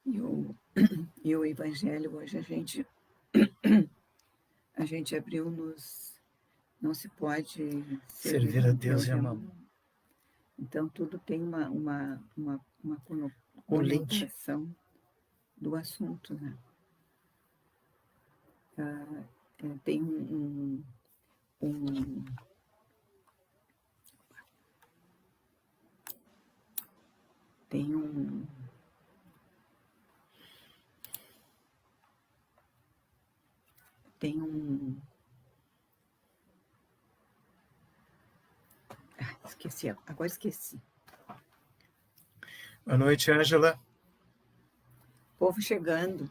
E o, e o Evangelho hoje a gente abriu nos não se pode servir Servir a a Deus Deus e e a a mamãe. mamão. Então tudo tem uma O link. conotação do assunto, né? Tem um tem um tem um esqueci, agora esqueci. Boa noite, Ângela. Povo chegando.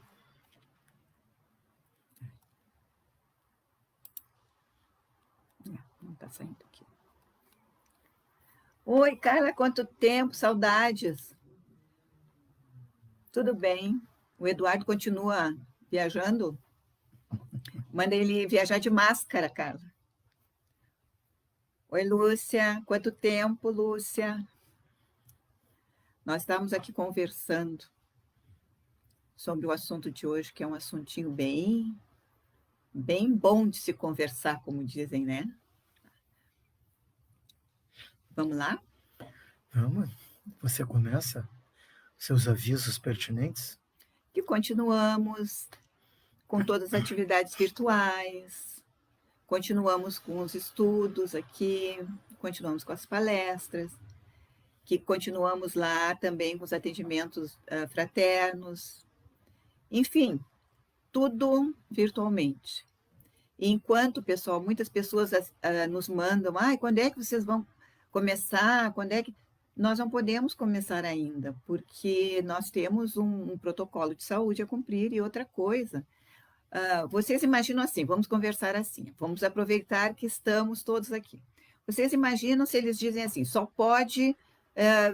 Não está saindo aqui. Oi, Carla, quanto tempo, saudades. Tudo bem? O Eduardo continua viajando? Manda ele viajar de máscara, Carla. Oi, Lúcia. Quanto tempo, Lúcia? Nós estávamos aqui conversando sobre o assunto de hoje, que é um assuntinho bem bom de se conversar, como dizem, né? Vamos lá? Vamos. Você começa seus avisos pertinentes? Que continuamos com todas as atividades virtuais, continuamos com os estudos aqui, continuamos com as palestras, que continuamos lá também com os atendimentos fraternos, enfim, tudo virtualmente. E enquanto, pessoal, muitas pessoas nos mandam, quando é que vocês vão começar? Quando é que... Nós não podemos começar ainda, porque nós temos um protocolo de saúde a cumprir e outra coisa. Vocês imaginam assim, vamos conversar assim, vamos aproveitar que estamos todos aqui. Vocês imaginam se eles dizem assim, só pode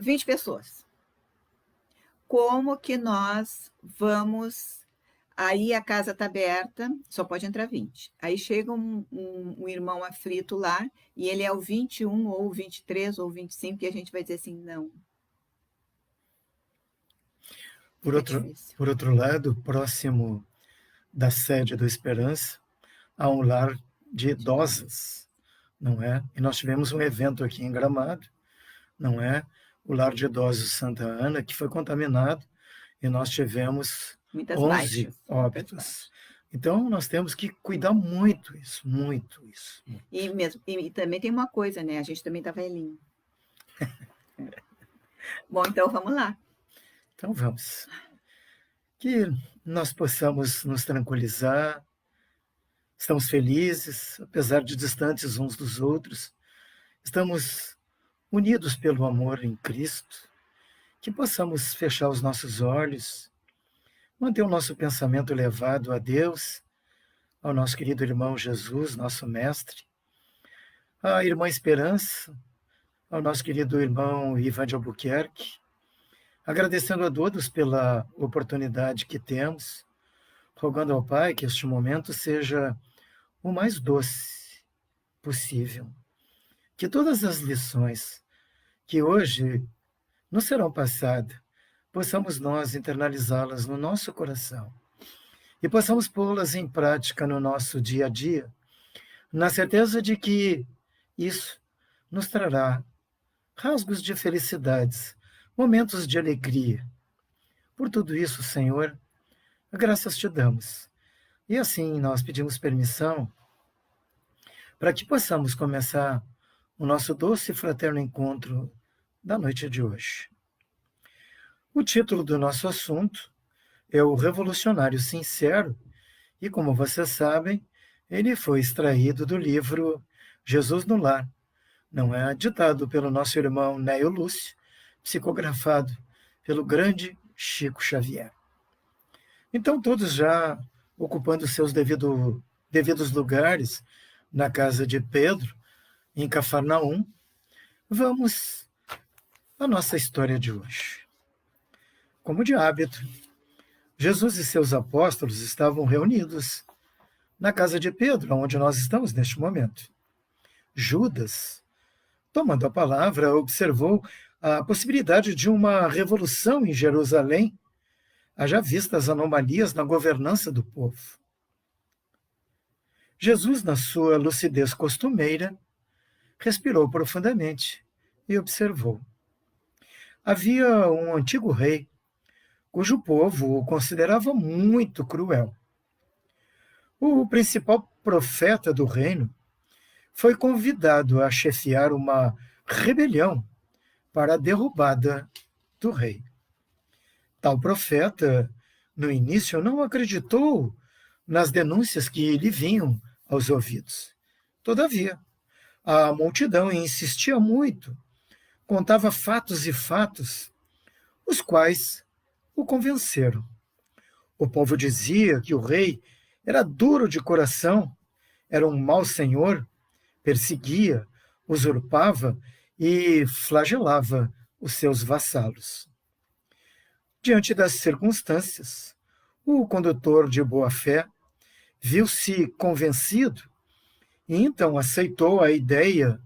20 pessoas. Como que nós vamos... Aí a casa está aberta, só pode entrar 20. Aí chega um irmão aflito lá, e ele é o 21, ou 23, ou 25, e a gente vai dizer assim, não. Por outro lado, próximo da sede do Esperança, há um lar de idosas, não é? E nós tivemos um evento aqui em Gramado, não é? O lar de idosos Santa Ana, que foi contaminado, e nós tivemos muitas 11 baixas, óbitos. Baixas. Então, nós temos que cuidar muito isso, muito isso. Muito. E também tem uma coisa, né? A gente também está velhinho. Bom, então vamos lá. Então vamos. Que nós possamos nos tranquilizar, estamos felizes, apesar de distantes uns dos outros, estamos unidos pelo amor em Cristo, que possamos fechar os nossos olhos, manter o nosso pensamento elevado a Deus, ao nosso querido irmão Jesus, nosso mestre, à irmã Esperança, ao nosso querido irmão Ivan de Albuquerque, agradecendo a todos pela oportunidade que temos, rogando ao Pai que este momento seja o mais doce possível, que todas as lições que hoje nos serão passadas, possamos nós internalizá-las no nosso coração e possamos pô-las em prática no nosso dia a dia, na certeza de que isso nos trará rasgos de felicidades, momentos de alegria. Por tudo isso, Senhor, graças te damos. E assim nós pedimos permissão para que possamos começar o nosso doce e fraterno encontro da noite de hoje. O título do nosso assunto é o Revolucionário Sincero, e como vocês sabem, ele foi extraído do livro Jesus no Lar, não é? Ditado pelo nosso irmão Neio Lúcio, psicografado pelo grande Chico Xavier. Então, todos já ocupando seus devidos lugares na casa de Pedro, em Cafarnaum, vamos à nossa história de hoje. Como de hábito, Jesus e seus apóstolos estavam reunidos na casa de Pedro, onde nós estamos neste momento. Judas, tomando a palavra, observou a possibilidade de uma revolução em Jerusalém, haja vista as anomalias na governança do povo. Jesus, na sua lucidez costumeira, respirou profundamente e observou. Havia um antigo rei, cujo povo o considerava muito cruel. O principal profeta do reino foi convidado a chefiar uma rebelião para a derrubada do rei. Tal profeta, no início, não acreditou nas denúncias que lhe vinham aos ouvidos. Todavia, a multidão insistia muito, contava fatos e fatos, os quais o convenceram. O povo dizia que o rei era duro de coração, era um mau senhor, perseguia, usurpava e flagelava os seus vassalos. Diante das circunstâncias, o condutor de boa-fé viu-se convencido e então aceitou a ideia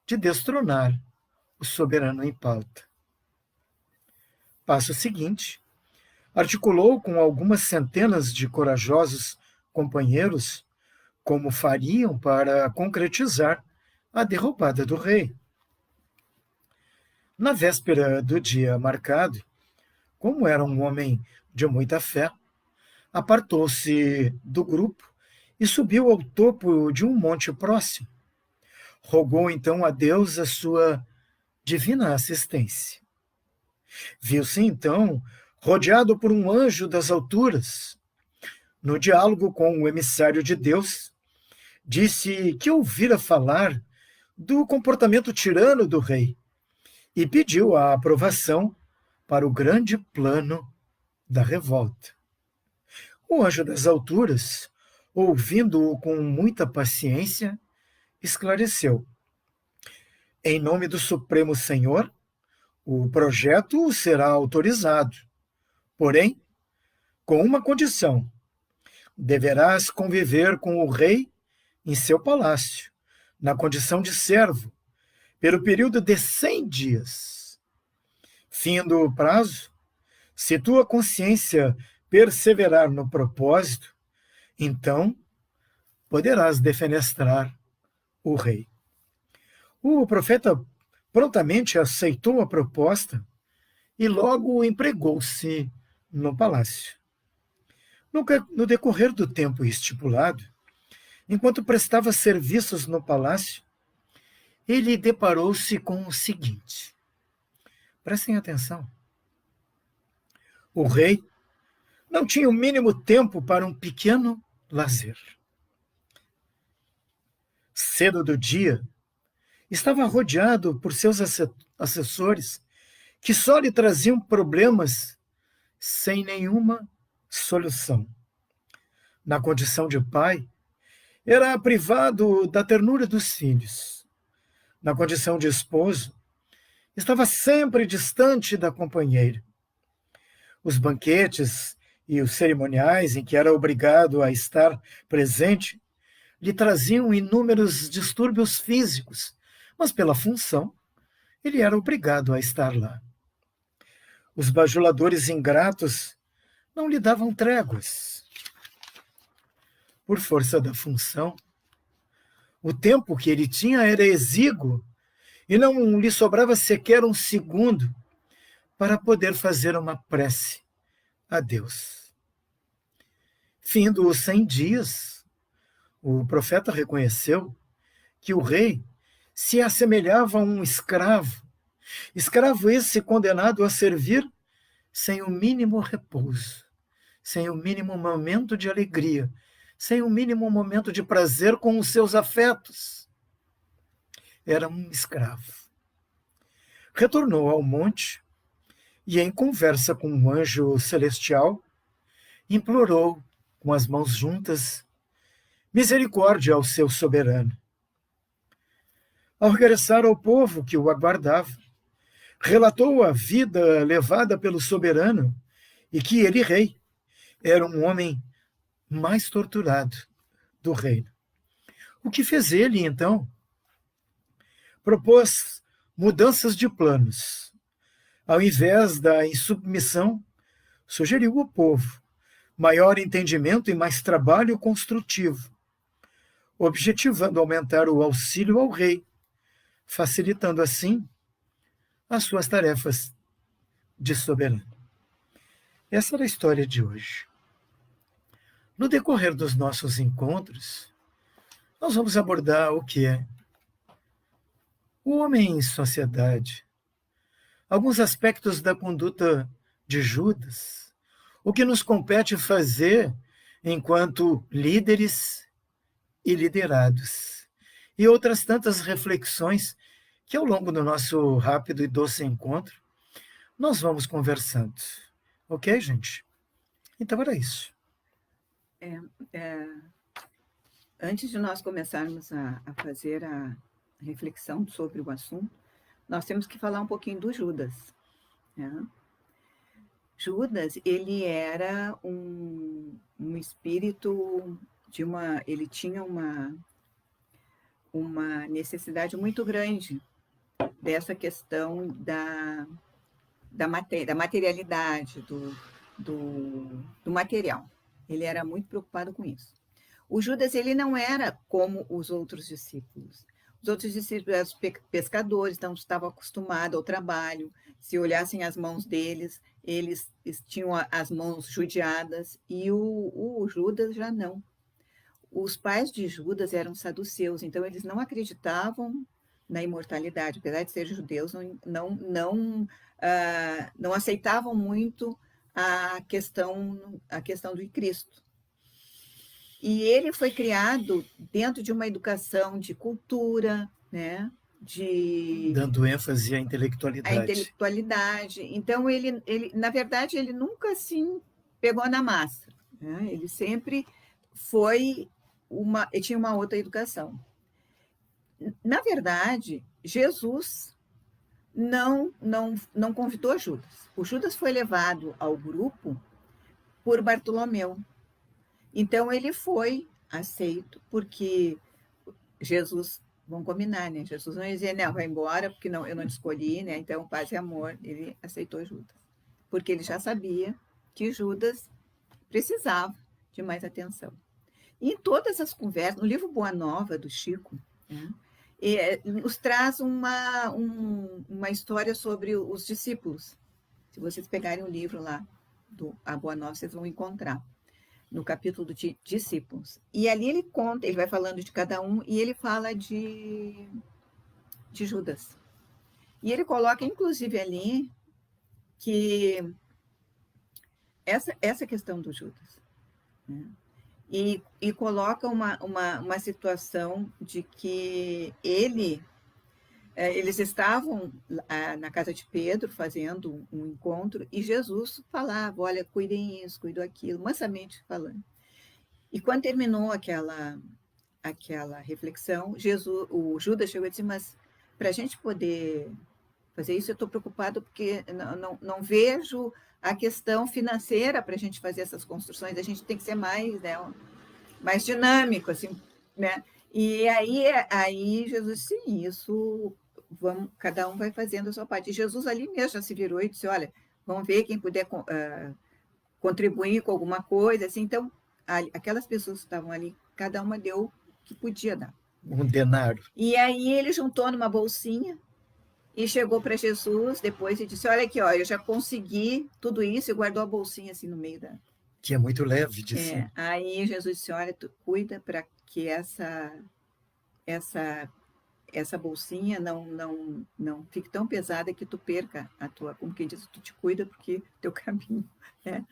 de destronar o soberano em pauta. Passo seguinte, articulou com algumas centenas de corajosos companheiros como fariam para concretizar a derrubada do rei. Na véspera do dia marcado, como era um homem de muita fé, apartou-se do grupo e subiu ao topo de um monte próximo. Rogou então a Deus a sua divina assistência. Viu-se então rodeado por um anjo das alturas. No diálogo com o emissário de Deus, disse que ouvira falar do comportamento tirano do rei e pediu a aprovação para o grande plano da revolta. O anjo das alturas, ouvindo-o com muita paciência, esclareceu: em nome do Supremo Senhor, o projeto será autorizado, porém, com uma condição: deverás conviver com o rei em seu palácio, na condição de servo, pelo período de 100 dias. Findo o prazo, se tua consciência perseverar no propósito, então poderás defenestrar o rei. O profeta prontamente aceitou a proposta e logo empregou-se no palácio. No decorrer do tempo estipulado, enquanto prestava serviços no palácio, ele deparou-se com o seguinte. Prestem atenção. O rei não tinha o mínimo tempo para um pequeno lazer. Cedo do dia, estava rodeado por seus assessores, que só lhe traziam problemas sem nenhuma solução. Na condição de pai, era privado da ternura dos filhos. Na condição de esposo, estava sempre distante da companheira. Os banquetes e os cerimoniais em que era obrigado a estar presente lhe traziam inúmeros distúrbios físicos, mas pela função, ele era obrigado a estar lá. Os bajuladores ingratos não lhe davam tréguas. Por força da função, o tempo que ele tinha era exíguo e não lhe sobrava sequer um segundo para poder fazer uma prece a Deus. Findo os 100 dias, o profeta reconheceu que o rei se assemelhava a um escravo esse condenado a servir sem o mínimo repouso, sem o mínimo momento de alegria, sem o mínimo momento de prazer com os seus afetos. Era um escravo. Retornou ao monte e, em conversa com um anjo celestial, implorou, com as mãos juntas, misericórdia ao seu soberano. Ao regressar ao povo que o aguardava, relatou a vida levada pelo soberano e que ele, rei, era um homem mais torturado do reino. O que fez ele, então? Propôs mudanças de planos. Ao invés da insubmissão, sugeriu o povo maior entendimento e mais trabalho construtivo, objetivando aumentar o auxílio ao rei, facilitando assim as suas tarefas de soberano. Essa era a história de hoje. No decorrer dos nossos encontros, nós vamos abordar o que é o homem em sociedade, alguns aspectos da conduta de Judas, o que nos compete fazer enquanto líderes e liderados, e outras tantas reflexões que ao longo do nosso rápido e doce encontro nós vamos conversando. Ok, gente? Então era isso. Antes de nós começarmos a fazer a reflexão sobre o assunto, nós temos que falar um pouquinho do Judas. Né? Judas, ele era um espírito ele tinha uma necessidade muito grande dessa questão da materialidade, do material. Ele era muito preocupado com isso. O Judas, ele não era como os outros discípulos. Os outros discípulos eram pescadores, então estavam acostumados ao trabalho. Se olhassem as mãos deles, eles tinham as mãos judiadas, e o Judas já não. Os pais de Judas eram saduceus, então eles não acreditavam na imortalidade, apesar de serem judeus, não aceitavam muito a questão do Cristo. E ele foi criado dentro de uma educação de cultura, né? Dando ênfase à intelectualidade. Então, ele, na verdade, ele nunca assim pegou na massa. Né? Ele sempre tinha uma outra educação. Na verdade, Jesus não convidou Judas. O Judas foi levado ao grupo por Bartolomeu. Então, ele foi aceito, porque Jesus, vamos combinar, né? Jesus não ia dizer, não, vai embora, porque eu não te escolhi, né? Então, paz e amor, ele aceitou Judas. Porque ele já sabia que Judas precisava de mais atenção. E em todas as conversas, no livro Boa Nova, do Chico, né? Nos traz uma história sobre os discípulos. Se vocês pegarem o livro lá, A Boa Nova, vocês vão encontrar no capítulo de discípulos. E ali ele conta, ele vai falando de cada um, e ele fala de Judas. E ele coloca, inclusive, ali, que essa questão do Judas, né? E coloca uma situação de que eles estavam na casa de Pedro fazendo um encontro, e Jesus falava, olha, cuidem isso, cuidem aquilo, mansamente falando. E quando terminou aquela reflexão, o Judas chegou e disse, mas para a gente poder fazer isso, eu estou preocupado porque não vejo a questão financeira para a gente fazer essas construções, a gente tem que ser mais, né, mais dinâmico, assim, né? E aí Jesus disse, sim, isso, cada um vai fazendo a sua parte. E Jesus ali mesmo já se virou e disse, olha, vamos ver quem puder contribuir com alguma coisa, assim. Então, aquelas pessoas que estavam ali, cada uma deu o que podia dar. Um denário. E aí ele juntou numa bolsinha e chegou para Jesus depois e disse, olha aqui, ó, eu já consegui tudo isso, e guardou a bolsinha assim no meio da... Que é muito leve de si. Aí Jesus disse, olha, tu cuida para que essa bolsinha não fique tão pesada que tu perca a tua, como quem diz, tu te cuida porque teu caminho, né?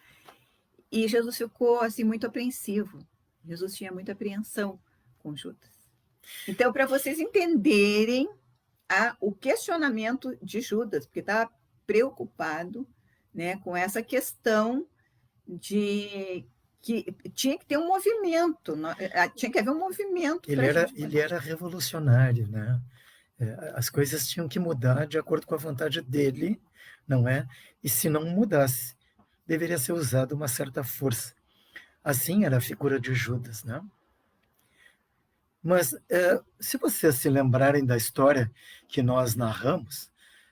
E Jesus ficou assim muito apreensivo. Jesus tinha muita apreensão com Judas. Então, para vocês entenderem o questionamento de Judas, porque estava preocupado, né, com essa questão de que tinha que ter um movimento, tinha que haver um movimento. Ele era revolucionário, né? As coisas tinham que mudar de acordo com a vontade dele, não é? E se não mudasse, deveria ser usada uma certa força. Assim era a figura de Judas, né? Mas, se vocês se lembrarem da história que nós narramos,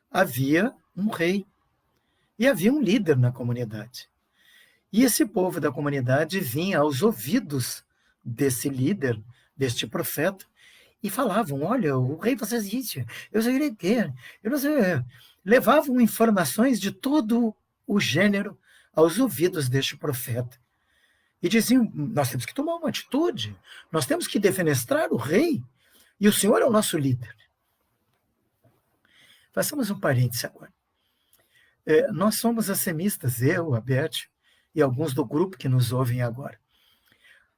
havia um rei e havia um líder na comunidade. E esse povo da comunidade vinha aos ouvidos desse líder, deste profeta, e falavam: olha, o rei faz isso, eu sei o quê, eu não sei. Levavam informações de todo o gênero aos ouvidos deste profeta. E diziam: nós temos que tomar uma atitude, nós temos que defenestrar o rei, e o senhor é o nosso líder. Façamos um parêntese agora. Nós somos assemistas, eu, a Beth e alguns do grupo que nos ouvem agora.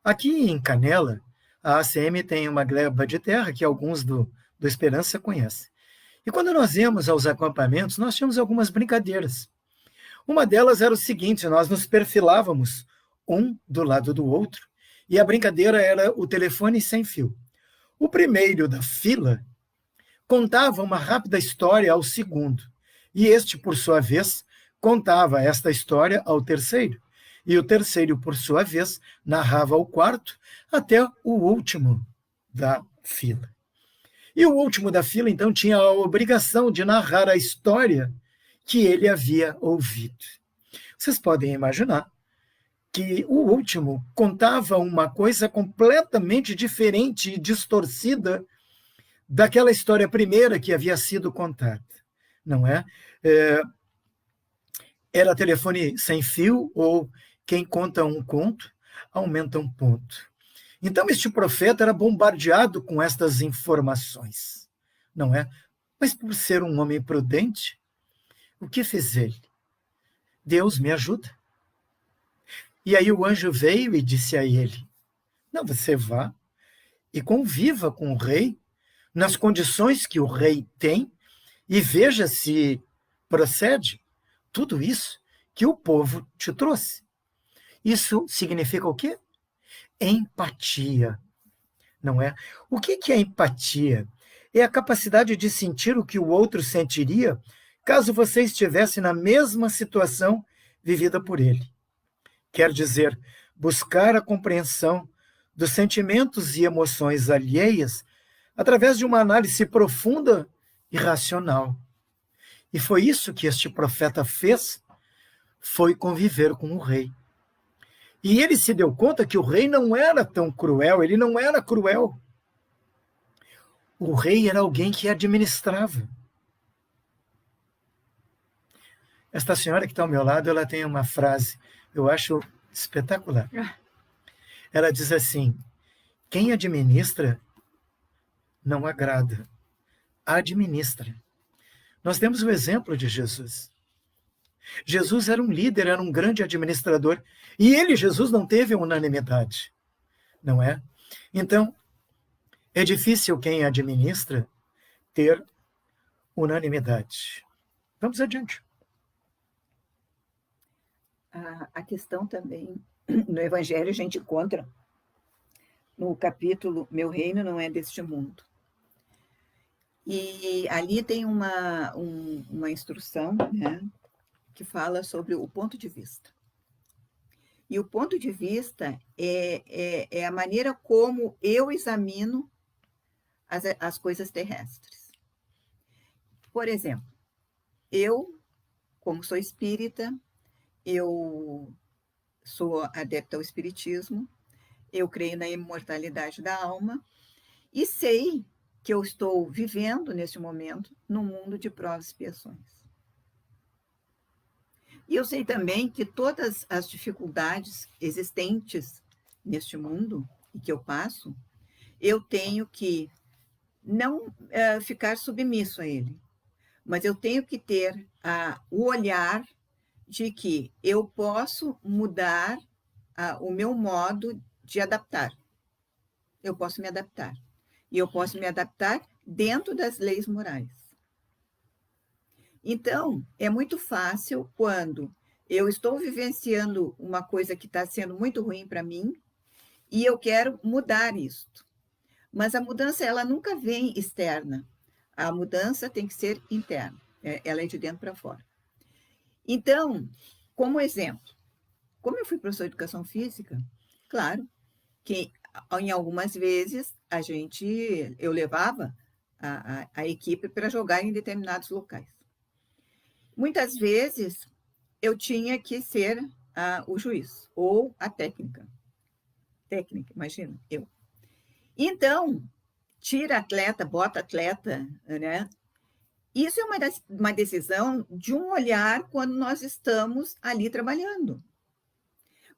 Aqui em Canela, a ACM tem uma gleba de terra que alguns do Esperança conhecem. E quando nós íamos aos acampamentos, nós tínhamos algumas brincadeiras. Uma delas era o seguinte: nós nos perfilávamos um do lado do outro, e a brincadeira era o telefone sem fio. O primeiro da fila contava uma rápida história ao segundo, e este, por sua vez, contava esta história ao terceiro, e o terceiro, por sua vez, narrava ao quarto, até o último da fila. E o último da fila, então, tinha a obrigação de narrar a história que ele havia ouvido. Vocês podem imaginar que o último contava uma coisa completamente diferente e distorcida daquela história primeira que havia sido contada, não é? Era telefone sem fio, ou quem conta um conto, aumenta um ponto. Então, este profeta era bombardeado com estas informações, não é? Mas por ser um homem prudente, o que fez ele? Deus me ajuda. E aí o anjo veio e disse a ele: não, você vá e conviva com o rei nas condições que o rei tem e veja se procede tudo isso que o povo te trouxe. Isso significa o quê? Empatia, não é? O que é empatia? É a capacidade de sentir o que o outro sentiria caso você estivesse na mesma situação vivida por ele. Quer dizer, buscar a compreensão dos sentimentos e emoções alheias através de uma análise profunda e racional. E foi isso que este profeta fez, foi conviver com o rei. E ele se deu conta que o rei não era tão cruel, ele não era cruel. O rei era alguém que administrava. Esta senhora que está ao meu lado, ela tem uma frase, eu acho espetacular. Ela diz assim: quem administra não agrada, administra. Nós temos o exemplo de Jesus. Jesus era um líder, era um grande administrador, e ele, Jesus, não teve unanimidade, não é? Então, é difícil quem administra ter unanimidade. Vamos adiante. A questão também, no Evangelho, a gente encontra no capítulo Meu Reino Não É Deste Mundo. E ali tem uma instrução, né, que fala sobre o ponto de vista. E o ponto de vista é a maneira como eu examino as coisas terrestres. Por exemplo, eu, como sou espírita, eu sou adepta ao espiritismo, eu creio na imortalidade da alma e sei que eu estou vivendo, neste momento, num mundo de provas e expiações. E eu sei também que todas as dificuldades existentes neste mundo e que eu passo, eu tenho que não ficar submisso a ele, mas eu tenho que ter o olhar de que eu posso mudar o meu modo de adaptar. Eu posso me adaptar. E eu posso me adaptar dentro das leis morais. Então, é muito fácil quando eu estou vivenciando uma coisa que está sendo muito ruim para mim e eu quero mudar isto. Mas a mudança, ela nunca vem externa. A mudança tem que ser interna. Ela é de dentro para fora. Então, como exemplo, como eu fui professora de educação física, claro que em algumas vezes eu levava a equipe para jogar em determinados locais. Muitas vezes eu tinha que ser o juiz, ou a técnica. Técnica, imagina, eu. Então, tira atleta, bota atleta, né? Isso é uma decisão de um olhar quando nós estamos ali trabalhando.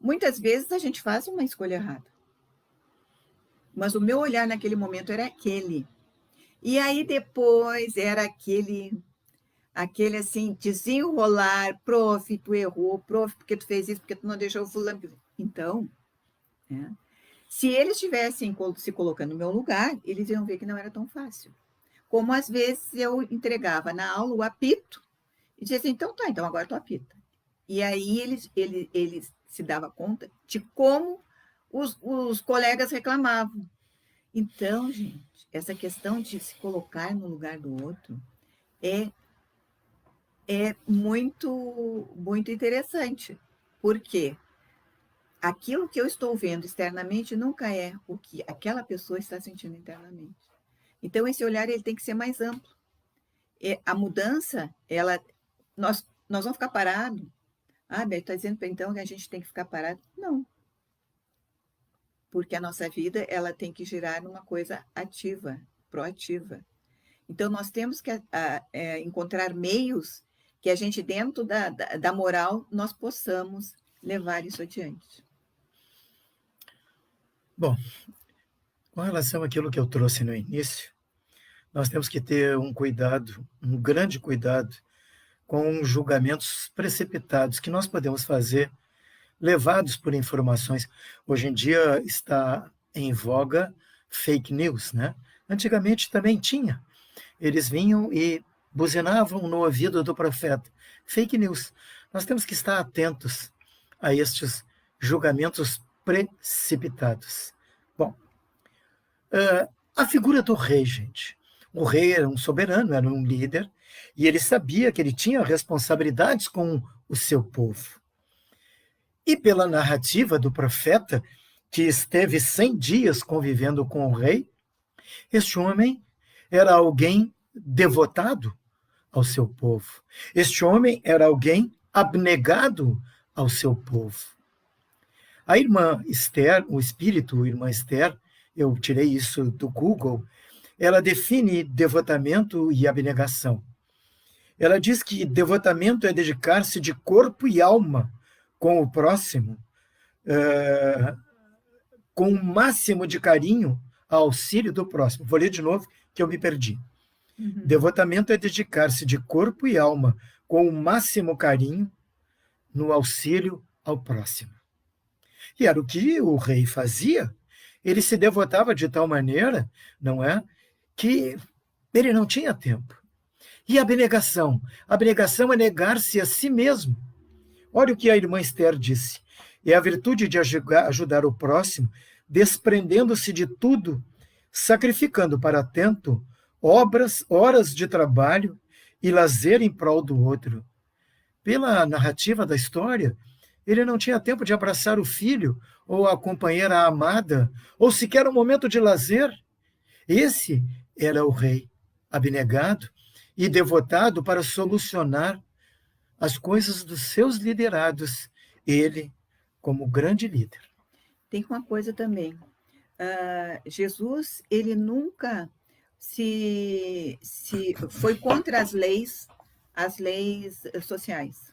Muitas vezes a gente faz uma escolha errada. Mas o meu olhar naquele momento era aquele. E aí depois era aquele assim, desenrolar, prof, tu errou, prof, porque tu fez isso, porque tu não deixou o fulano. Então, né, se eles estivessem se colocando no meu lugar, eles iam ver que não era tão fácil. Como às vezes eu entregava na aula o apito e dizia assim, então tá, então agora tu apita. E aí eles se davam conta de como os colegas reclamavam. Então, gente, essa questão de se colocar no lugar do outro é muito, muito interessante, porque aquilo que eu estou vendo externamente nunca é o que aquela pessoa está sentindo internamente. Então, esse olhar ele tem que ser mais amplo. A mudança, nós vamos ficar parados. Beto, está dizendo então que a gente tem que ficar parado? Não, porque a nossa vida ela tem que girar numa coisa ativa, proativa. Então, nós temos que encontrar meios que a gente, dentro da moral, nós possamos levar isso adiante. Bom, com relação àquilo que eu trouxe no início, nós temos que ter um cuidado, um grande cuidado, com julgamentos precipitados que nós podemos fazer, levados por informações. Hoje em dia está em voga fake news, né? Antigamente também tinha. Eles vinham e buzinavam no ouvido do profeta. Fake news. Nós temos que estar atentos a estes julgamentos precipitados. Bom, a figura do rei, gente. O rei era um soberano, era um líder, e ele sabia que ele tinha responsabilidades com o seu povo. E pela narrativa do profeta, que esteve 100 dias convivendo com o rei, este homem era alguém devotado ao seu povo. Este homem era alguém abnegado ao seu povo. A irmã Esther, o espírito irmã Esther, eu tirei isso do Google, ela define devotamento e abnegação. Ela diz que devotamento é dedicar-se de corpo e alma com o próximo, com o máximo de carinho ao auxílio do próximo. Vou ler de novo, que eu me perdi. Devotamento é dedicar-se de corpo e alma com o máximo carinho no auxílio ao próximo. E era o que o rei fazia. Ele se devotava de tal maneira, não é, que ele não tinha tempo. E a abnegação? A abnegação é negar-se a si mesmo. Olha o que a irmã Esther disse. É a virtude de ajudar o próximo, desprendendo-se de tudo, sacrificando para atento horas de trabalho e lazer em prol do outro. Pela narrativa da história, ele não tinha tempo de abraçar o filho ou a companheira amada, ou sequer um momento de lazer. Esse era o rei, abnegado e devotado para solucionar as coisas dos seus liderados, ele como grande líder. Tem uma coisa também. Jesus, ele nunca se foi contra as leis sociais.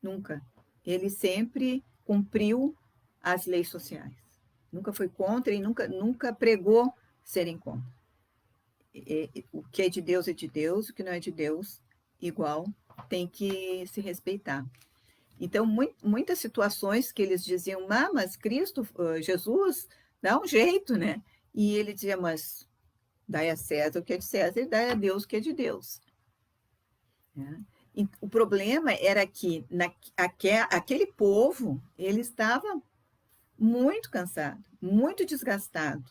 Nunca. Ele sempre cumpriu as leis sociais. Nunca foi contra e nunca pregou serem contra. O que é de Deus, o que não é de Deus, igual, tem que se respeitar. Então, muitas situações que eles diziam, mas Cristo, Jesus, dá um jeito, né? E ele dizia, mas dai a César o que é de César e dai a Deus o que é de Deus. E o problema era que aquele povo, ele estava muito cansado, muito desgastado.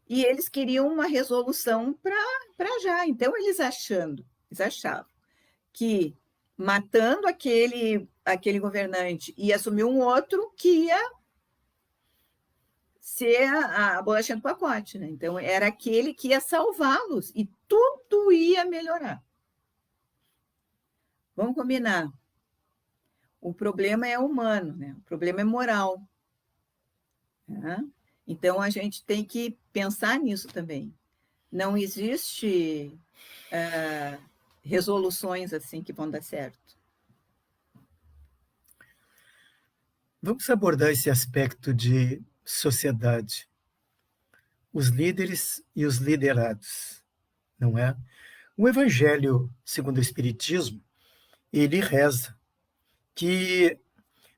E eles queriam uma resolução para já. Então, eles achavam que matando aquele governante e assumir um outro que ia ser a bolachinha do pacote, né? Então, era aquele que ia salvá-los e tudo ia melhorar. Vamos combinar. O problema é humano, né? O problema é moral, né? Então, a gente tem que pensar nisso também. Não existe resoluções assim que vão dar certo. Vamos abordar esse aspecto de sociedade, os líderes e os liderados, não é? O Evangelho, segundo o Espiritismo, ele reza que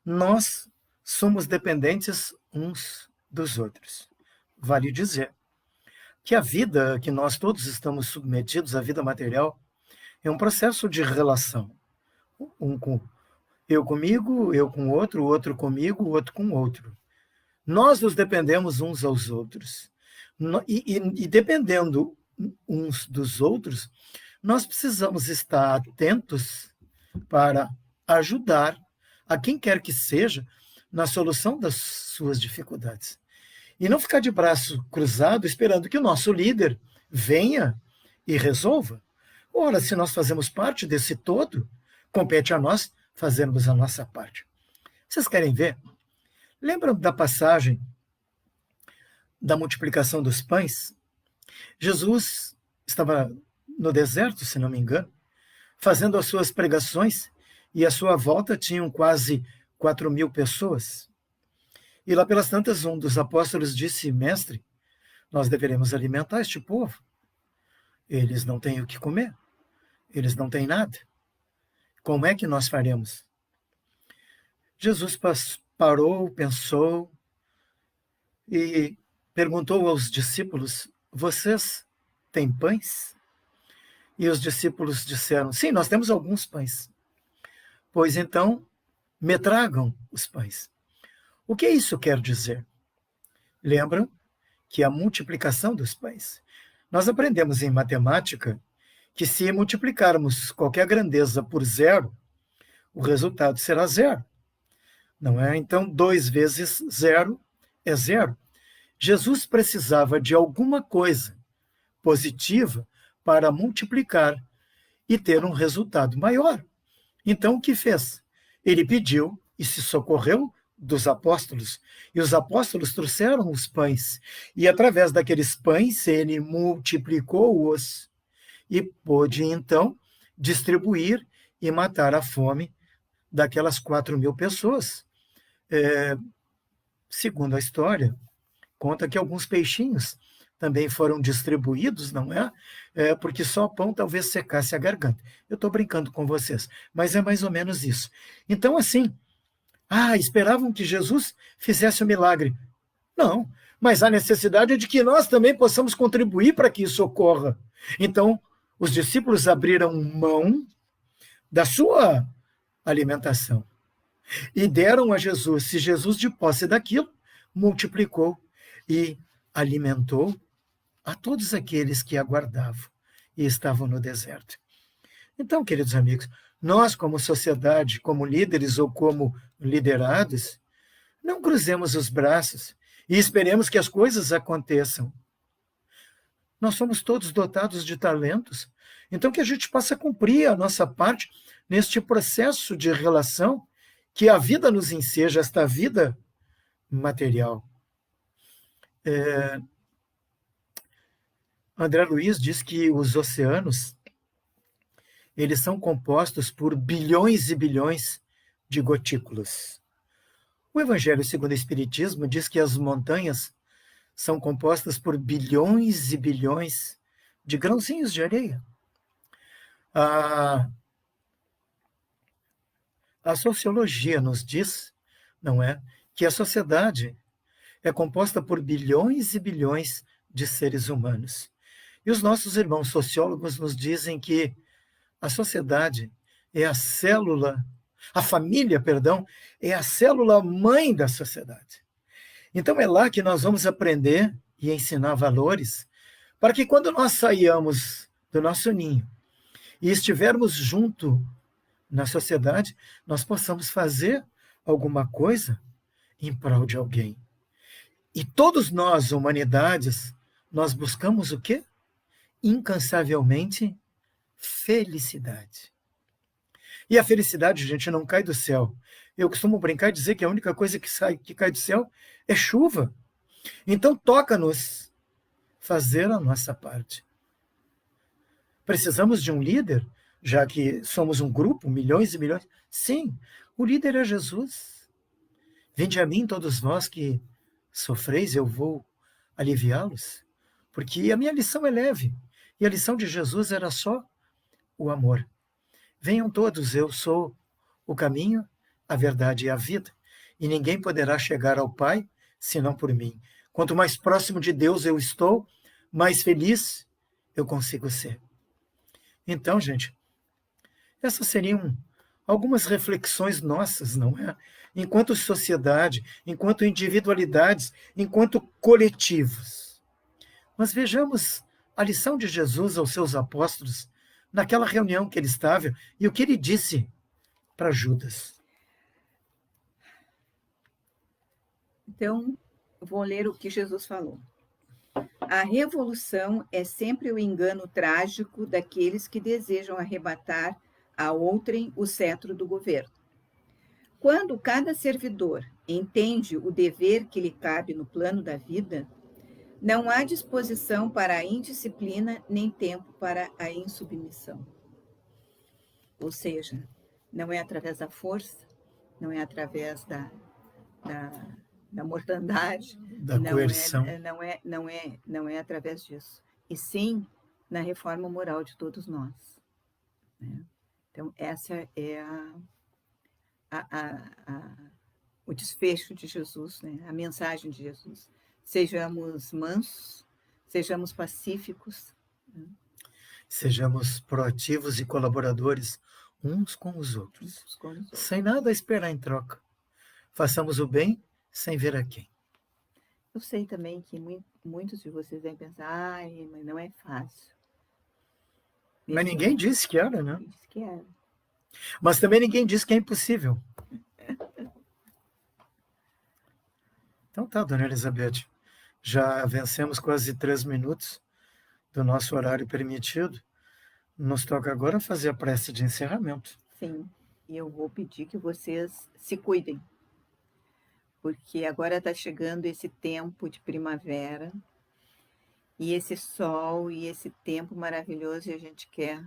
nós somos dependentes uns dos outros. Vale dizer que a vida que nós todos estamos submetidos, a vida material, é um processo de relação. Eu comigo, eu com o outro comigo, o outro com o outro. Nós nos dependemos uns aos outros. E dependendo uns dos outros, nós precisamos estar atentos para ajudar a quem quer que seja na solução das suas dificuldades. E não ficar de braço cruzado esperando que o nosso líder venha e resolva. Ora, se nós fazemos parte desse todo, compete a nós fazermos a nossa parte. Vocês querem ver? Lembram da passagem da multiplicação dos pães? Jesus estava no deserto, se não me engano, fazendo as suas pregações, e à sua volta tinham quase 4.000 pessoas. E lá pelas tantas, um dos apóstolos disse: Mestre, nós deveremos alimentar este povo. Eles não têm o que comer, eles não têm nada. Como é que nós faremos? Jesus parou, pensou e perguntou aos discípulos: vocês têm pães? E os discípulos disseram: sim, nós temos alguns pães. Pois então, me tragam os pães. O que isso quer dizer? Lembram que a multiplicação dos pães. Nós aprendemos em matemática que se multiplicarmos qualquer grandeza por zero, o resultado será zero. Não é? Então, 2 vezes zero é zero. Jesus precisava de alguma coisa positiva para multiplicar e ter um resultado maior. Então, o que fez? Ele pediu e se socorreu dos apóstolos, e os apóstolos trouxeram os pães, e através daqueles pães ele multiplicou-os, e pôde então distribuir e matar a fome daquelas 4.000 pessoas. Segundo a história, conta que alguns peixinhos também foram distribuídos, não é? Porque só pão talvez secasse a garganta. Eu estou brincando com vocês, mas é mais ou menos isso. Então, assim, esperavam que Jesus fizesse o milagre. Não, mas a necessidade é de que nós também possamos contribuir para que isso ocorra. Então, os discípulos abriram mão da sua alimentação e deram a Jesus. Se Jesus, de posse daquilo, multiplicou e alimentou a todos aqueles que aguardavam e estavam no deserto. Então, queridos amigos, nós, como sociedade, como líderes ou como liderados, não cruzemos os braços e esperemos que as coisas aconteçam. Nós somos todos dotados de talentos, então que a gente possa cumprir a nossa parte neste processo de relação que a vida nos enseja, esta vida material. André Luiz diz que os oceanos, eles são compostos por bilhões e bilhões de gotículas. O Evangelho segundo o Espiritismo diz que as montanhas são compostas por bilhões e bilhões de grãozinhos de areia. A sociologia nos diz, não é, que a sociedade é composta por bilhões e bilhões de seres humanos. E os nossos irmãos sociólogos nos dizem que a sociedade é a família, é a célula mãe da sociedade. Então é lá que nós vamos aprender e ensinar valores, para que quando nós saiamos do nosso ninho e estivermos junto na sociedade, nós possamos fazer alguma coisa em prol de alguém. E todos nós, humanidades, nós buscamos o quê? Incansavelmente felicidade. E a felicidade, gente, não cai do céu. Eu costumo brincar e dizer que a única coisa que cai do céu é chuva. Então toca-nos fazer a nossa parte. Precisamos de um líder, já que somos um grupo, milhões e milhões? Sim, o líder é Jesus. Vinde a mim todos vós que sofreis, eu vou aliviá-los. Porque a minha lição é leve. E a lição de Jesus era só o amor. Venham todos, eu sou o caminho, a verdade e a vida. E ninguém poderá chegar ao Pai senão por mim. Quanto mais próximo de Deus eu estou, mais feliz eu consigo ser. Então, gente, essas seriam algumas reflexões nossas, não é? Enquanto sociedade, enquanto individualidades, enquanto coletivos. Mas vejamos a lição de Jesus aos seus apóstolos naquela reunião que ele estava e o que ele disse para Judas. Então, vou ler o que Jesus falou. A revolução é sempre o engano trágico daqueles que desejam arrebatar a outrem o cetro do governo. Quando cada servidor entende o dever que lhe cabe no plano da vida, não há disposição para a indisciplina nem tempo para a insubmissão. Ou seja, não é através da força, não é através da mortandade, Da coerção. não é através disso, e sim na reforma moral de todos nós. Né? Então, essa é o desfecho de Jesus, né? A mensagem de Jesus. Sejamos mansos, sejamos pacíficos. Né? Sejamos proativos e colaboradores uns com os outros, sem nada a esperar em troca. Façamos o bem sem ver a quem. Eu sei também que muitos de vocês devem pensar, mas não é fácil. Mas ninguém disse que era, né? Disse que era. Mas também ninguém disse que é impossível. Então tá, dona Elizabeth, já vencemos quase 3 minutos do nosso horário permitido. Nos toca agora fazer a prece de encerramento. Sim, e eu vou pedir que vocês se cuidem, porque agora está chegando esse tempo de primavera, e esse sol e esse tempo maravilhoso, e a gente quer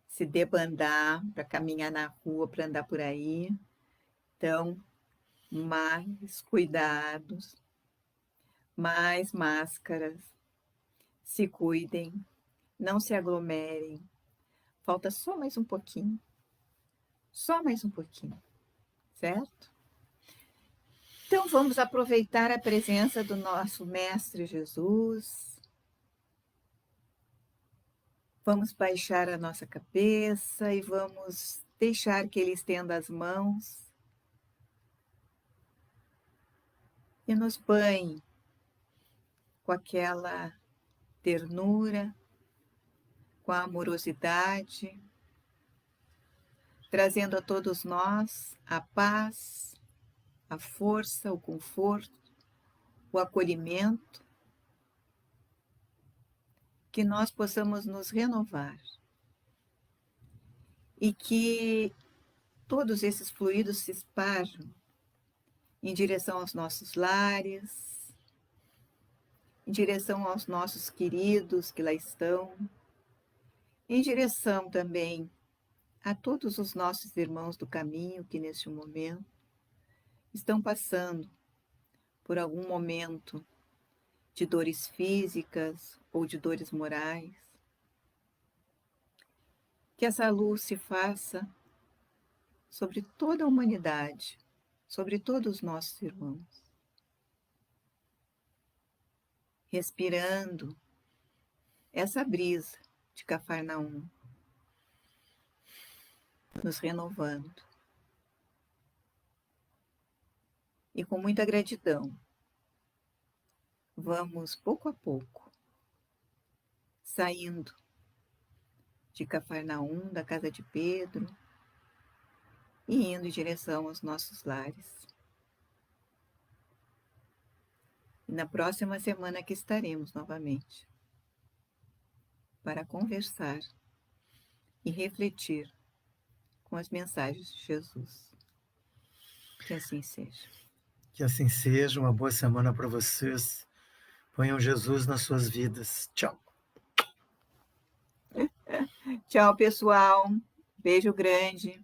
se debandar para caminhar na rua, para andar por aí. Então, mais cuidados, mais máscaras, se cuidem, não se aglomerem. Falta só mais um pouquinho. Só mais um pouquinho, certo? Então, vamos aproveitar a presença do nosso Mestre Jesus. Vamos baixar a nossa cabeça e vamos deixar que Ele estenda as mãos e nos banhe com aquela ternura, com a amorosidade, trazendo a todos nós a paz, a força, o conforto, o acolhimento, que nós possamos nos renovar e que todos esses fluidos se esparjam em direção aos nossos lares, em direção aos nossos queridos que lá estão, em direção também a todos os nossos irmãos do caminho que neste momento estão passando por algum momento de dores físicas ou de dores morais. Que essa luz se faça sobre toda a humanidade, sobre todos os nossos irmãos. Respirando essa brisa de Cafarnaum, nos renovando. E com muita gratidão, vamos pouco a pouco, saindo de Cafarnaum, da casa de Pedro, e indo em direção aos nossos lares. E na próxima semana aqui estaremos novamente para conversar e refletir com as mensagens de Jesus. Que assim seja. Que assim seja. Uma boa semana para vocês. Ponham Jesus nas suas vidas. Tchau. Tchau, pessoal. Beijo grande.